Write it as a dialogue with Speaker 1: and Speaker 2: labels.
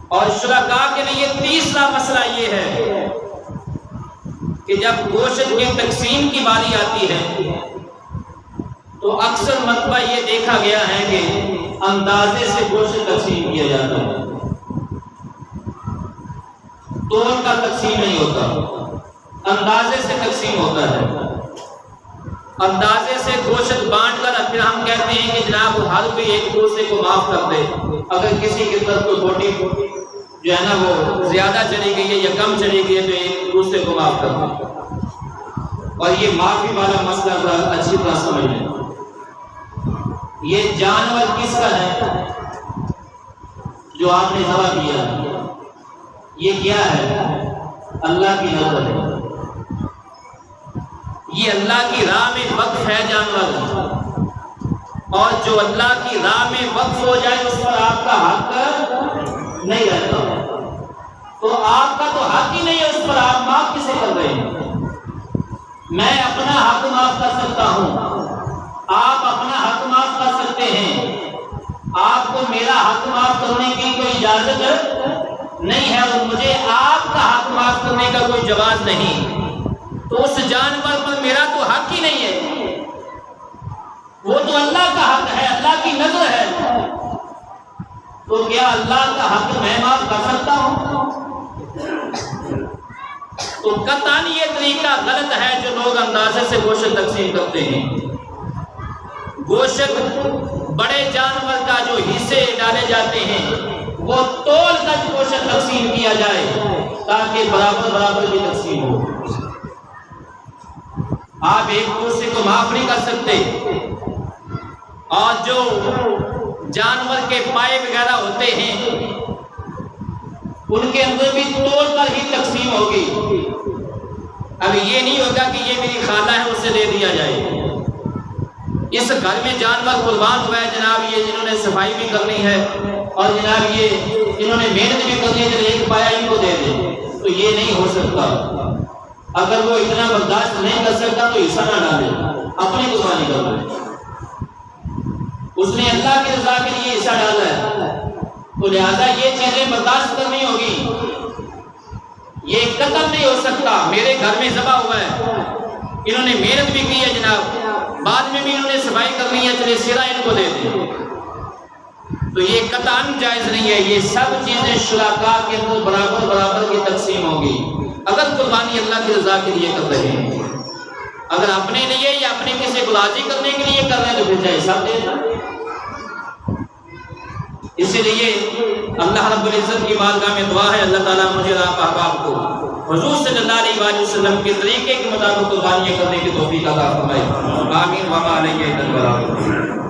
Speaker 1: اور شرکاء کے لیے تیسرا مسئلہ یہ ہے کہ جب گوشت کی تقسیم کی باری آتی ہے تو اکثر مرتبہ یہ دیکھا گیا ہے کہ اندازے سے گوشت تقسیم کیا جاتا ہے، تول کا تقسیم نہیں ہوتا، اندازے سے تقسیم ہوتا ہے۔ اندازے سے گوشت بانٹ کر پھر ہم کہتے ہیں کہ جناب ہر کوئی ایک دوسرے کو معاف کر دے، اگر کسی کی طرف کوئی بوٹی جو ہے نا وہ زیادہ چلی گئی ہے یا کم چلی گئی ہے تو ایک دوسرے کو معاف کر دے۔ اور یہ معافی والا مسئلہ ذرا اچھی طرح سمجھ لیں، یہ جانور کس کا ہے جو آپ نے ذبح کیا؟ یہ کیا ہے؟ اللہ کی نظر ہے، یہ اللہ کی راہ میں وقف ہے جانور، اور جو اللہ کی راہ میں وقف ہو جائے اس پر آپ کا حق نہیں رہتا، تو آپ کا تو حق ہی نہیں ہے اس پر، آپ معاف کسے کر رہے ہیں؟ میں اپنا حق معاف کر سکتا ہوں، آپ اپنا حق معاف کر سکتے ہیں، آپ کو میرا حق معاف کرنے کی کوئی اجازت نہیں ہے، اور مجھے آپ کا حق معاف کرنے کا کوئی جواز نہیں، تو اس جانور پر میرا تو حق ہی نہیں ہے، وہ تو اللہ کا حق ہے، اللہ کی نظر ہے، تو کیا اللہ کا حق میں معاف کر سکتا ہوں؟ تو قطعاً یہ طریقہ غلط ہے جو لوگ اندازے سے گوشت تقسیم کرتے ہیں۔ گوشت بڑے جانور کا جو حصے ڈالے جاتے ہیں وہ تول کر گوشت تقسیم کیا جائے تاکہ برابر برابر کی تقسیم ہو۔ آپ ایک دوسرے کو معاف نہیں کر سکتے، اور جو جانور کے پائے وغیرہ ہوتے ہیں ان کے اندر بھی تول کر ہی تقسیم ہوگی۔ اب یہ نہیں ہوگا کہ یہ میری خالہ ہے اسے دے دیا جائے، اس گھر میں جانور قربان ہوا ہے جناب، یہ جنہوں نے صفائی بھی کرنی ہے اور جناب یہ جنہوں نے محنت بھی کرنی ہے ایک پایا ان کو دے دیں، تو یہ نہیں ہو سکتا۔ اگر وہ اتنا برداشت نہیں کر سکتا تو حصہ نہ ڈالے، اپنی قربانی کر لے، اس نے اللہ کی رضا کے لیے حصہ ڈالا ہے، تو لہذا یہ چیزیں برداشت کرنی ہوگی، یہ قتل نہیں ہو سکتا۔ میرے گھر میں ذبح ہوا ہے، انہوں نے محنت بھی کی ہے جناب، بعد میں بھی انہوں نے صفائی کرنی ہے، چلے سرا ان کو دے دیں، تو یہ قطعاً جائز نہیں ہے۔ یہ سب چیزیں شرکاء کے اندر برابر برابر کی تقسیم ہوگی اگر قربانی اللہ کی رضا کے لیے کر رہے ہیں۔ اگر اپنے لیے یا اپنے کسی کو راضی کرنے کے لیے کر رہے ہیں تو پھر چاہے سب دے دیں۔ اسی لیے اللہ رب العزت کی بارگاہ میں دعا ہے اللہ تعالیٰ مجھے اور آپ احباب کو حضور صلی اللہ علیہ وآلہ وسلم کے طریقے کے مطابق قربانیاں کرنے کی توفیق عطا فرمائے۔ آمین وما علیہ البلاغ۔